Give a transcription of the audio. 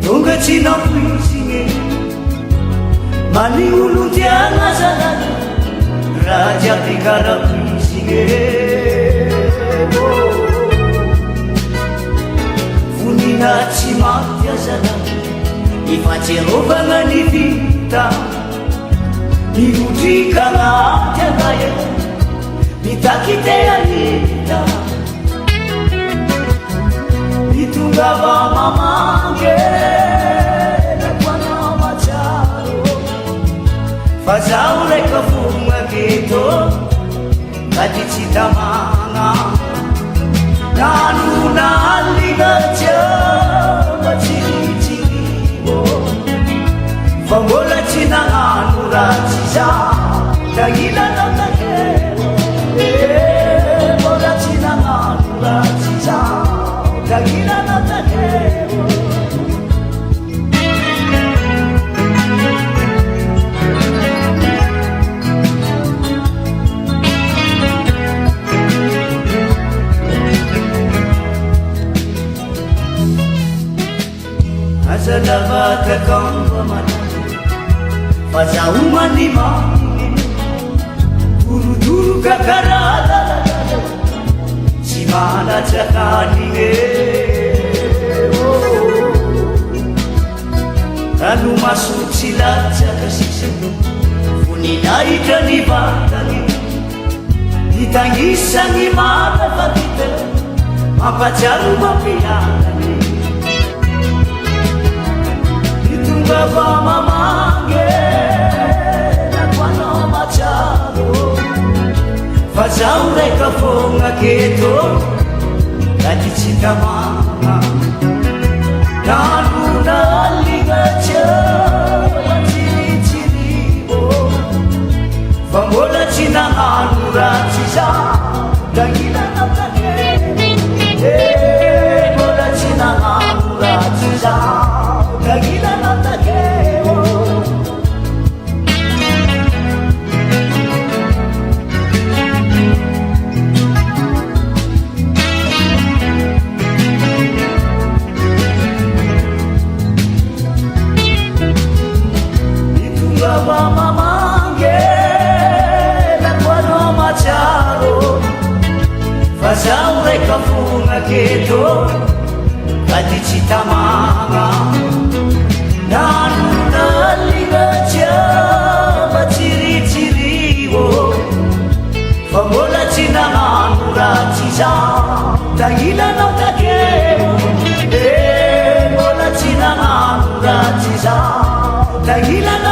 tonga tsy nampoisigny mani olontiagna zanany raha jiaby karapoisigny vonina tsy matya zanany ifajerovagna ny vita mirotrikagna tianay mitaky teanita mitongava mamange nakoana matsaro fa zaho raika fogna keto kady tsy tamagna nanona aligatsia matsiritsirimo fa mbola tsy nagnano ratsy za dagnilana takero mbola tsy nagnano ratsy za dagnilana takero azalavatagamba manano fa zaho manimaminy dorodoroka karadalala tsy manatsakanigne rano masotsy latsaka sisa voninahitra ny vatany hitangisany mata fakita mampatsiaro mampianany hitongava mamange nakoanao matsaro fa zaho raika fogna keto kady tsy tamagna nanona aligatsia matsiritsirimo fa mbola tsy nagnano ratsy za dagnilana takero mbola tsy nagnano ratsy za dagnilana takero mitongava mamange nakoanao matsaro fa zaho raika fogna keto kady tsy tamagna nanona aligatsia matsiritsirimo fa mbola tsy nagnano ratsy za dagnilanao takero mbola tsy nagnano ratsy za dagnilanao